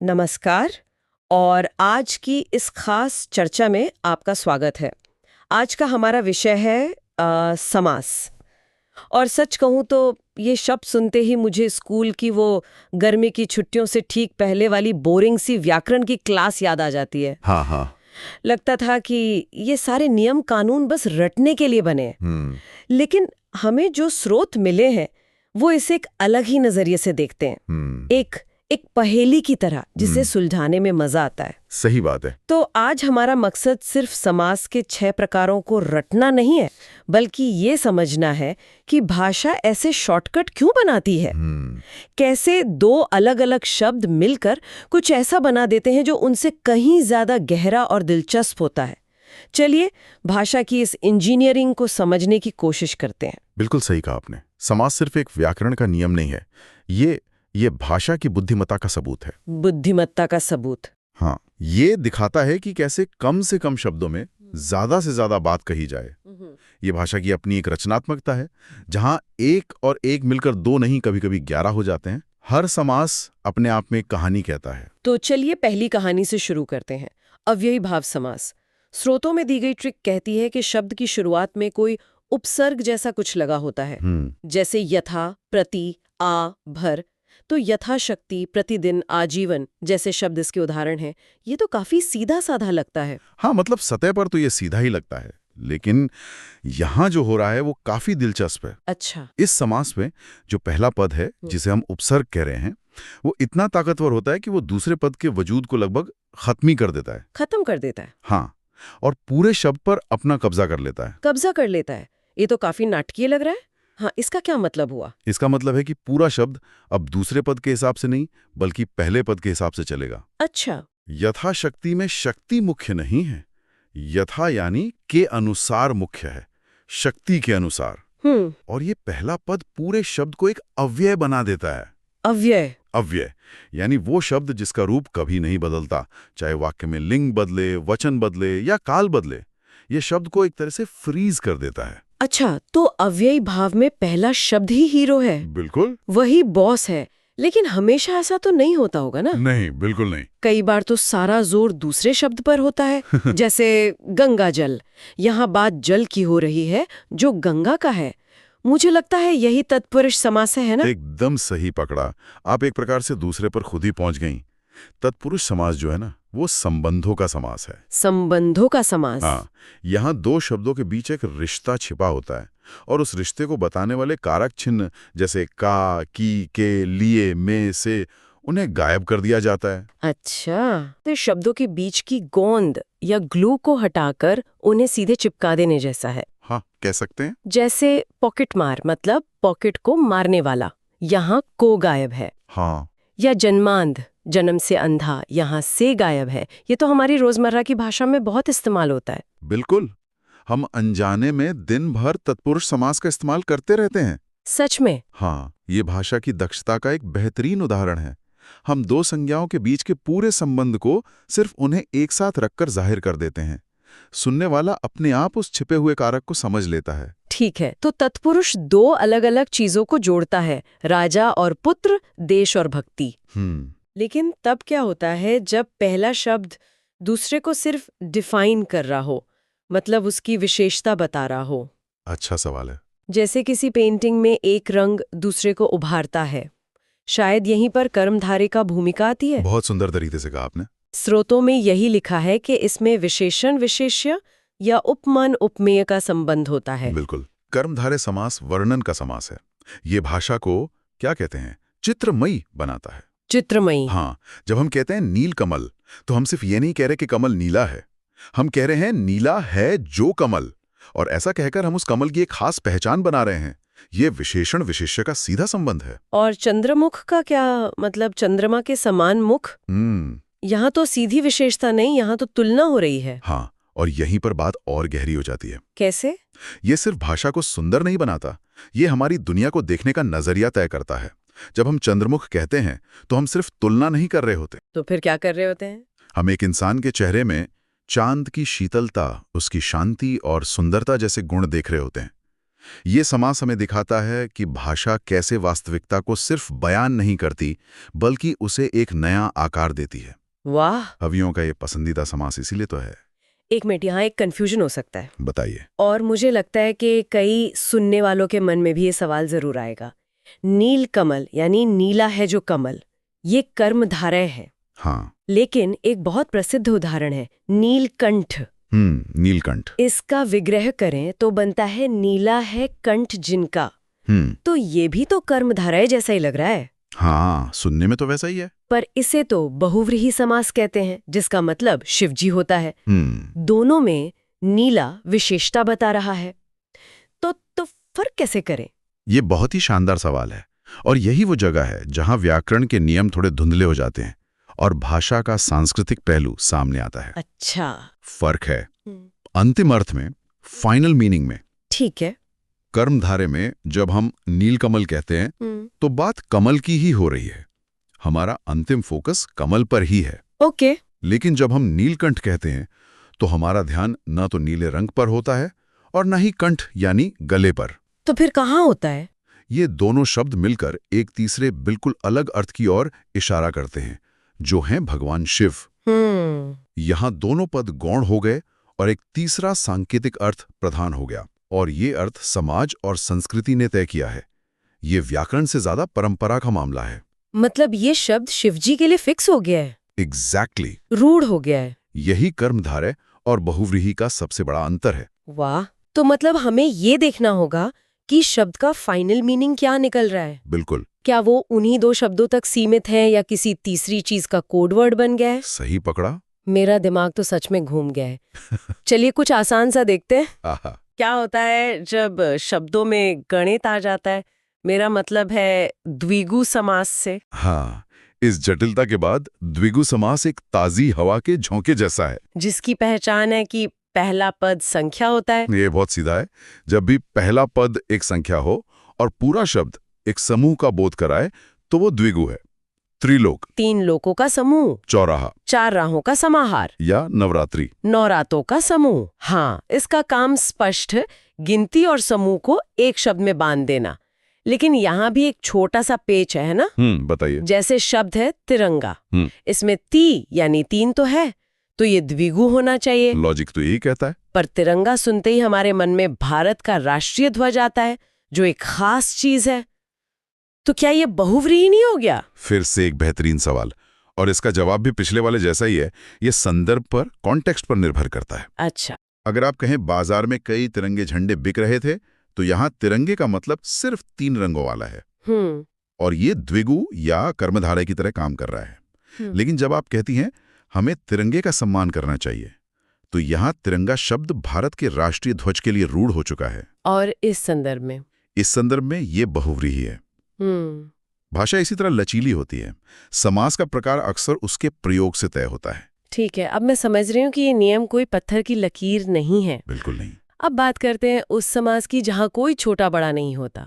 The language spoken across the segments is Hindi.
नमस्कार। और आज की इस खास चर्चा में आपका स्वागत है। आज का हमारा विषय है समास। और सच कहूँ तो ये शब्द सुनते ही मुझे स्कूल की वो गर्मी की छुट्टियों से ठीक पहले वाली बोरिंग सी व्याकरण की क्लास याद आ जाती है। हाँ हाँ। लगता था कि ये सारे नियम कानून बस रटने के लिए बने हैं। लेकिन हमें जो स्रोत मिले हैं वो इसे एक अलग ही नजरिए से देखते हैं। एक एक पहेली की तरह जिसे सुलझाने में मजा आता है। सही बात है। तो आज हमारा मकसद सिर्फ समास के 6 प्रकारों को रटना नहीं है, बल्कि ये समझना है कि भाषा ऐसे शॉर्टकट क्यों बनाती है। कैसे दो अलग अलग शब्द मिलकर कुछ ऐसा बना देते हैं जो उनसे कहीं ज्यादा गहरा और दिलचस्प होता है। चलिए भाषा की इस इंजीनियरिंग को समझने की कोशिश करते हैं। बिल्कुल सही कहा आपने। समास सिर्फ एक व्याकरण का नियम नहीं है, ये भाषा की बुद्धिमत्ता का सबूत है। बुद्धिमत्ता का सबूत। हाँ, ये दिखाता है कि कैसे कम से कम शब्दों में ज्यादा से ज्यादा बात कही जाए। ये भाषा की अपनी एक रचनात्मकता है, जहां एक और एक मिलकर दो नहीं, कभी कभी 11 हो जाते हैं। हर समास अपने आप में एक कहानी कहता है। तो चलिए पहली कहानी से शुरू करते हैं। अव्ययी भाव समास। स्रोतों में दी गई ट्रिक कहती है कि शब्द की शुरुआत में कोई उपसर्ग जैसा कुछ लगा होता है, जैसे यथा, प्रति, आ, भर। तो यथाशक्ति, प्रतिदिन, आजीवन जैसे शब्द इसके उदाहरण हैं। ये तो काफी सीधा साधा लगता है। हाँ, मतलब सतह पर तो ये सीधा ही लगता है, लेकिन यहां जो हो रहा है वो काफी दिलचस्प है। अच्छा। इस समास में जो पहला पद है, जिसे हम उपसर्ग कह रहे हैं, वो इतना ताकतवर होता है कि वो दूसरे पद के वजूद को लगभग खत्म ही कर देता है। खत्म कर देता है। हाँ, और पूरे शब्द पर अपना कब्जा कर लेता है। कब्जा कर लेता है, ये तो काफी नाटकीय लग रहा है। हाँ, इसका क्या मतलब हुआ? इसका मतलब है कि पूरा शब्द अब दूसरे पद के हिसाब से नहीं, बल्कि पहले पद के हिसाब से चलेगा। अच्छा। यथाशक्ति में शक्ति मुख्य नहीं है। यथा यानी के अनुसार मुख्य है, शक्ति के अनुसार। और ये पहला पद पूरे शब्द को एक अव्यय बना देता है। अव्यय। अव्यय यानी वो शब्द जिसका रूप कभी नहीं बदलता, चाहे वाक्य में लिंग बदले, वचन बदले या काल बदले। ये शब्द को एक तरह से फ्रीज कर देता है। अच्छा, तो अव्ययी भाव में पहला शब्द ही हीरो है। बिल्कुल। वही बॉस है। लेकिन हमेशा ऐसा तो नहीं होता होगा ना? नहीं, बिल्कुल नहीं। कई बार तो सारा जोर दूसरे शब्द पर होता है। जैसे गंगा जल। यहाँ बात जल की हो रही है जो गंगा का है। मुझे लगता है यही तत्पुरुष समास है ना? एकदम सही पकड़ा। आप एक प्रकार से दूसरे पर खुद ही पहुंच गईं। तत्पुरुष समास जो है ना, वो संबंधों का समास है। संबंधों का समास। हाँ, यहाँ दो शब्दों के बीच एक रिश्ता छिपा होता है, और उस रिश्ते को बताने वाले कारक चिन्ह जैसे का, की, के, लिए, में, से, उन्हें गायब कर दिया जाता है। अच्छा, तो शब्दों के बीच की गोंद या ग्लू को हटाकर उन्हें सीधे चिपका देने जैसा है। हाँ, कह सकते हैं। जैसे पॉकेट मार, मतलब पॉकेट को मारने वाला, यहाँ को गायब है। हाँ। या जन्मांध, जन्म से अंधा, यहाँ से गायब है। ये तो हमारी रोजमर्रा की भाषा में बहुत इस्तेमाल होता है। बिल्कुल, हम अनजाने में दिन भर तत्पुरुष समास का इस्तेमाल करते रहते हैं। सच में? हाँ, ये भाषा की दक्षता का एक बेहतरीन उदाहरण है। हम दो संज्ञाओं के बीच के पूरे संबंध को सिर्फ उन्हें एक साथ रखकर जाहिर कर देते हैं। सुनने वाला अपने आप उस छिपे हुए कारक को समझ लेता है। ठीक है, तो तत्पुरुष दो अलग अलग चीजों को जोड़ता है, राजा और पुत्र, देश और भक्ति। लेकिन तब क्या होता है जब पहला शब्द दूसरे को सिर्फ डिफाइन कर रहा हो, मतलब उसकी विशेषता बता रहा हो? अच्छा सवाल है। जैसे किसी पेंटिंग में एक रंग दूसरे को उभारता है, शायद यहीं पर कर्मधारय का भूमिका आती है। बहुत सुंदर तरीके से कहा आपने। स्रोतों में यही लिखा है कि इसमें विशेषण विशेष्य या उपमान उपमेय का संबंध होता है। बिल्कुल। कर्मधारय समास वर्णन का समास है। ये भाषा को क्या कहते हैं, चित्रमयी बनाता है। चित्रमयी। हाँ, जब हम कहते हैं नील कमल, तो हम सिर्फ ये नहीं कह रहे कि कमल नीला है, हम कह रहे हैं नीला है जो कमल। और ऐसा कहकर हम उस कमल की एक खास पहचान बना रहे हैं। ये विशेषण विशेष्य का सीधा संबंध है। और चंद्रमुख का क्या मतलब? चंद्रमा के समान मुख। यहाँ तो सीधी विशेषता नहीं, यहाँ तो तुलना हो रही है। हाँ, और यहीं पर बात और गहरी हो जाती है। कैसे? ये सिर्फ भाषा को सुंदर नहीं बनाता, ये हमारी दुनिया को देखने का नजरिया तय करता है। जब हम चंद्रमुख कहते हैं तो हम सिर्फ तुलना नहीं कर रहे होते। तो फिर क्या कर रहे होते हैं? हम एक इंसान के चेहरे में चांद की शीतलता, उसकी शांति और सुंदरता जैसे गुण देख रहे होते हैं। ये समास हमें दिखाता है कि भाषा कैसे वास्तविकता को सिर्फ बयान नहीं करती, बल्कि उसे एक नया आकार देती है। वाह। कवियों का ये पसंदीदा समास इसीलिए तो है। एक मिनट, यहाँ एक कंफ्यूजन हो सकता है। बताइए। और मुझे लगता है कि कई सुनने वालों के मन में भी ये सवाल जरूर आएगा। नील कमल यानी नीला है जो कमल, ये कर्मधारय है। हाँ। लेकिन एक बहुत प्रसिद्ध उदाहरण है नीलकंठ। नीलकंठ। इसका विग्रह करें तो बनता है नीला है कंठ जिनका। तो ये भी तो कर्मधारय जैसा ही लग रहा है। हाँ, सुनने में तो वैसा ही है। पर इसे तो बहुव्रीहि समास कहते हैं, जिसका मतलब शिवजी होता है। दोनों में नीला विशेषता बता रहा है। तो फर्क कैसे करें? ये बहुत ही शानदार सवाल है, और यही वो जगह है जहां व्याकरण के नियम थोड़े धुंधले हो जाते हैं और भाषा का सांस्कृतिक पहलू सामने आता है। अच्छा। फर्क है अंतिम अर्थ में, फाइनल मीनिंग में। ठीक है। कर्मधारे में जब हम नीलकमल कहते हैं तो बात कमल की ही हो रही है, हमारा अंतिम फोकस कमल पर ही है। ओके। लेकिन जब हम नीलकंठ कहते हैं तो हमारा ध्यान न तो नीले रंग पर होता है और न ही कंठ यानी गले पर। तो फिर कहाँ होता है? ये दोनों शब्द मिलकर एक तीसरे बिल्कुल अलग अर्थ की ओर इशारा करते हैं, जो हैं भगवान शिव। यहाँ दोनों पद गौण हो गए और एक तीसरा सांकेतिक अर्थ प्रधान हो गया, और ये अर्थ समाज और संस्कृति ने तय किया है। ये व्याकरण से ज्यादा परंपरा का मामला है। मतलब ये शब्द शिवजी के लिए फिक्स हो गया है। एग्जैक्टली। रूढ़ हो गया है। यही कर्मधारय और बहुव्रीहि का सबसे बड़ा अंतर है। वाह। तो मतलब हमें ये देखना होगा कि शब्द का फाइनल मीनिंग क्या निकल रहा है। बिल्कुल। क्या वो उन्हीं दो शब्दों तक सीमित है या किसी तीसरी चीज का कोड वर्ड बन गया है? सही पकड़ा। मेरा दिमाग तो सच में घूम गया है। चलिए कुछ आसान सा देखते हैं। क्या होता है जब शब्दों में गणित आ जाता है? मेरा मतलब है द्विगु समास से। हाँ, इस जटिलता के बाद द्विगु समास एक ताजी हवा के झोंके जैसा है, जिसकी पहचान है कि पहला पद संख्या होता है। ये बहुत सीधा है। जब भी पहला पद एक संख्या हो और पूरा शब्द एक समूह का बोध कराए तो वो द्विगु है। त्रिलोक, 3 लोकों का समूह। चौराहा, 4 राहों का समाहार। या नवरात्रि, 9 रातों का समूह। हाँ, इसका काम स्पष्ट गिनती और समूह को एक शब्द में बांध देना। लेकिन यहाँ भी एक छोटा सा पेच है ना? बताइए। जैसे शब्द है तिरंगा, इसमें ती यानी 3 तो है, तो ये द्विगु होना चाहिए। लॉजिक तो यही कहता है। पर तिरंगा सुनते ही हमारे मन में भारत का राष्ट्रीय ध्वज आता है, जो एक खास चीज है। तो क्या ये बहुव्रीहि नहीं हो गया? फिर से एक बेहतरीन सवाल, और इसका जवाब भी पिछले वाले जैसा ही है। ये संदर्भ पर, कॉन्टेक्स्ट पर निर्भर करता है। अच्छा। अगर आप कहें बाजार में कई तिरंगे झंडे बिक रहे थे, तो यहाँ तिरंगे का मतलब सिर्फ 3 रंगों वाला है, और ये द्विगु या कर्मधारय की तरह काम कर रहा है। लेकिन जब आप कहती हैं हमें तिरंगे का सम्मान करना चाहिए, तो यहाँ तिरंगा शब्द भारत के राष्ट्रीय ध्वज के लिए रूढ़ हो चुका है। और इस संदर्भ में ये बहुव्रीहि है। भाषा इसी तरह लचीली होती है। समास का प्रकार अक्सर उसके प्रयोग से तय होता है। ठीक है, अब मैं समझ रही हूँ कि ये नियम कोई पत्थर की लकीर नहीं है। बिल्कुल नहीं। अब बात करते हैं उस समास की जहाँ कोई छोटा बड़ा नहीं होता,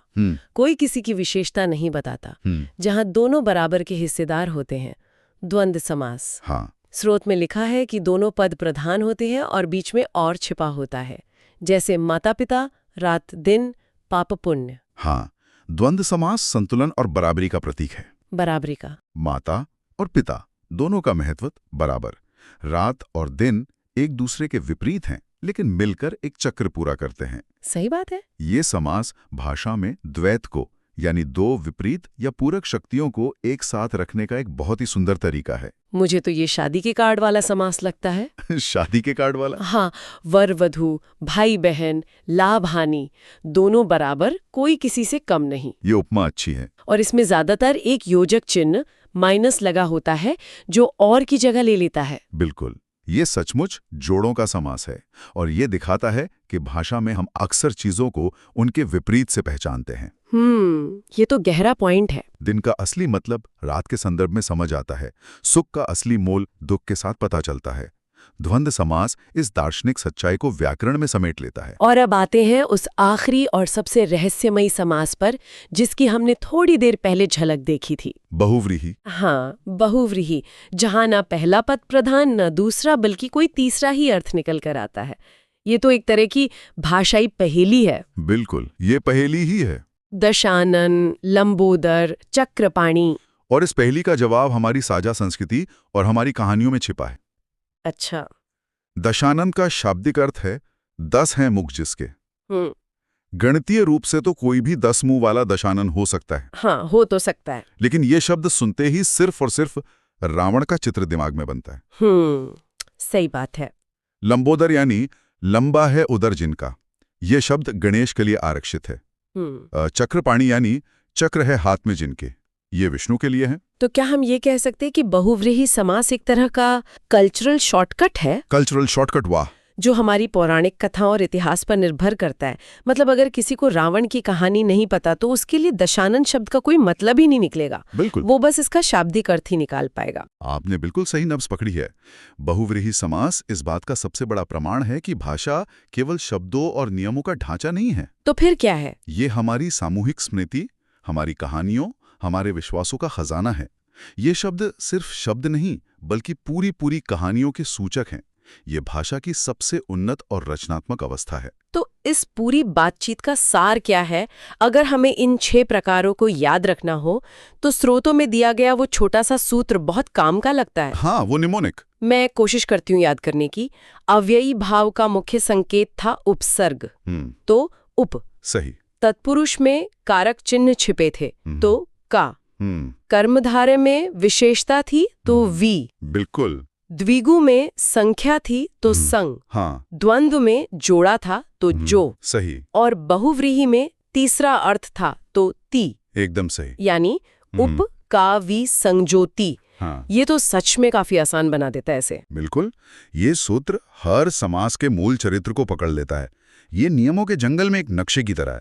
कोई किसी की विशेषता नहीं बताता, जहाँ दोनों बराबर के हिस्सेदार होते हैं। द्वंद्व समास। हाँ। स्रोत में लिखा है कि दोनों पद प्रधान होते हैं और बीच में और छिपा होता है, जैसे माता पिता, रात दिन, पाप पुण्य। हाँ, द्वंद्व समास संतुलन और बराबरी का प्रतीक है। बराबरी का। माता और पिता दोनों का महत्व बराबर। रात और दिन एक दूसरे के विपरीत हैं, लेकिन मिलकर एक चक्र पूरा करते हैं। सही बात है। ये समास भाषा में द्वैत को, यानी 2 विपरीत या पूरक शक्तियों को एक साथ रखने का एक बहुत ही सुंदर तरीका है। मुझे तो ये शादी के कार्ड वाला समास लगता है। शादी के कार्ड वाला? हाँ, वर वधू, भाई बहन, लाभ हानि, दोनों बराबर, कोई किसी से कम नहीं। ये उपमा अच्छी है। और इसमें ज्यादातर एक योजक चिन्ह माइनस लगा होता है, जो और की जगह ले लेता है। बिल्कुल, ये सचमुच जोड़ों का समास है, और ये दिखाता है कि भाषा में हम अक्सर चीजों को उनके विपरीत से पहचानते हैं। ये तो गहरा पॉइंट है। दिन का असली मतलब रात के संदर्भ में समझ आता है, सुख का असली मोल दुख के साथ पता चलता है। द्वंद्व समास इस दार्शनिक सच्चाई को व्याकरण में समेट लेता है। और अब आते हैं उस आखिरी और सबसे रहस्यमयी समास पर, जिसकी हमने थोड़ी देर पहले झलक देखी थी। बहुव्रीहि। हाँ, बहुव्रीहि, जहाँ ना पहला पद प्रधान न दूसरा, बल्कि कोई तीसरा ही अर्थ निकल कर आता है। ये तो एक तरह की भाषाई पहेली है। बिल्कुल, ये पहेली ही है। दशानन, लंबोदर, चक्रपाणी। और इस पहेली का जवाब हमारी साझा संस्कृति और हमारी कहानियों में छिपा है। अच्छा। दशानन का शाब्दिक अर्थ है 10 हैं मुख जिसके। गणितीय रूप से तो कोई भी 10 मुंह वाला दशानन हो सकता है। हाँ, हो तो सकता है। लेकिन ये शब्द सुनते ही सिर्फ और सिर्फ रावण का चित्र दिमाग में बनता है। सही बात है। लंबोदर यानी लंबा है उदर जिनका, ये शब्द गणेश के लिए आरक्षित है। चक्रपाणी यानी चक्र है हाथ में जिनके, ये विष्णु के लिए है। तो क्या हम ये कह सकते हैं कि बहुव्रीहि समास एक तरह का कल्चरल शॉर्टकट है? कल्चरल शॉर्टकट, वाह! जो हमारी पौराणिक कथाओं और इतिहास पर निर्भर करता है। मतलब अगर किसी को रावण की कहानी नहीं पता तो उसके लिए दशानन शब्द का कोई मतलब ही नहीं निकलेगा। बिल्कुल, वो बस इसका शाब्दिक अर्थ ही निकाल पाएगा। आपने बिल्कुल सही नब्ज पकड़ी है। बहुव्रीहि समास इस बात का सबसे बड़ा प्रमाण है कि भाषा केवल शब्दों और नियमों का ढांचा नहीं है। तो फिर क्या है? ये हमारी सामूहिक स्मृति, हमारी कहानियों, हमारे विश्वासों का खजाना है। ये शब्द सिर्फ शब्द नहीं बल्कि पूरी कहानियों के सूचक हैं। ये भाषा की सबसे उन्नत और रचनात्मक अवस्था है। तो इस पूरी बातचीत का सार क्या है? अगर हमें इन 6 प्रकारों को याद रखना हो तो स्रोतों में दिया गया वो छोटा सा सूत्र बहुत काम का लगता है। हाँ, वो निमोनिक। मैं कोशिश करती हूँ याद करने की। अव्ययी भाव का मुख्य संकेत था उपसर्ग, तो उप। सही। तत्पुरुष में कारक चिन्ह छिपे थे, तो का। कर्मधारय में विशेषता थी, तो वी। बिल्कुल। द्विगु में संख्या थी, तो संग। हाँ। द्वंद्व में जोड़ा था, तो जो। सही। और बहुव्रीहि में तीसरा अर्थ था, तो ती। एकदम सही। यानी उप का वी संजोती। हाँ। ये तो सच में काफी आसान बना देता है इसे। बिल्कुल, ये सूत्र हर समास के मूल चरित्र को पकड़ लेता है। ये नियमों के जंगल में एक नक्शे की तरह है।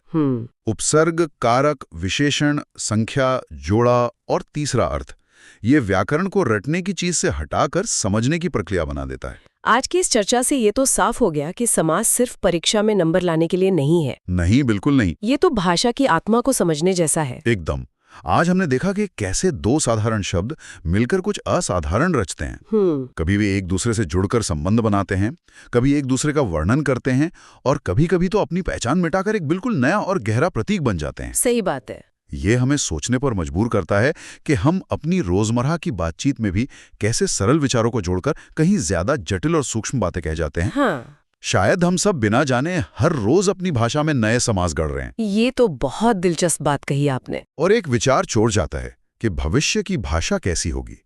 उपसर्ग, कारक, विशेषण, संख्या, जोड़ा और तीसरा अर्थ, ये व्याकरण को रटने की चीज से हटाकर समझने की प्रक्रिया बना देता है। आज की इस चर्चा से ये तो साफ हो गया कि समास सिर्फ परीक्षा में नंबर लाने के लिए नहीं है। नहीं, बिल्कुल नहीं। ये तो भाषा की आत्मा को समझने जैसा है। एकदम। आज हमने देखा कि कैसे 2 साधारण शब्द मिलकर कुछ असाधारण रचते हैं। कभी वे एक दूसरे से जुड़कर संबंध बनाते हैं, कभी एक दूसरे का वर्णन करते हैं और कभी-कभी तो अपनी पहचान मिटाकर एक बिल्कुल नया और गहरा प्रतीक बन जाते हैं। सही बात है। ये हमें सोचने पर मजबूर करता है कि हम अपनी रोजमर्रा की बातचीत में भी कैसे सरल विचारों को जोड़कर कहीं ज्यादा जटिल और सूक्ष्म बातें कह जाते हैं। हाँ। शायद हम सब बिना जाने हर रोज अपनी भाषा में नए समास गढ़ रहे हैं। ये तो बहुत दिलचस्प बात कही आपने। और एक विचार छोड़ जाता है कि भविष्य की भाषा कैसी होगी।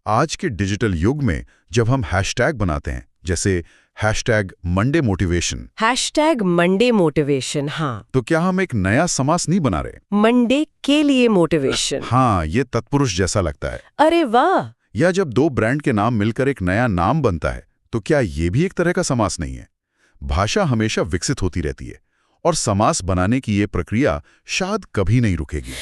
आज के डिजिटल युग में जब हम हैशटैग बनाते हैं, जैसे #Monday Motivation, #Monday Motivation, हाँ, तो क्या हम एक नया समास नहीं बना रहे? मंडे के लिए मोटिवेशन। हाँ, ये तत्पुरुष जैसा लगता है। अरे वाह! या जब 2 ब्रांड के नाम मिलकर एक नया नाम बनता है, तो क्या ये भी एक तरह का समास नहीं है? भाषा हमेशा विकसित होती रहती है और समास बनाने की ये प्रक्रिया शायद कभी नहीं रुकेगी।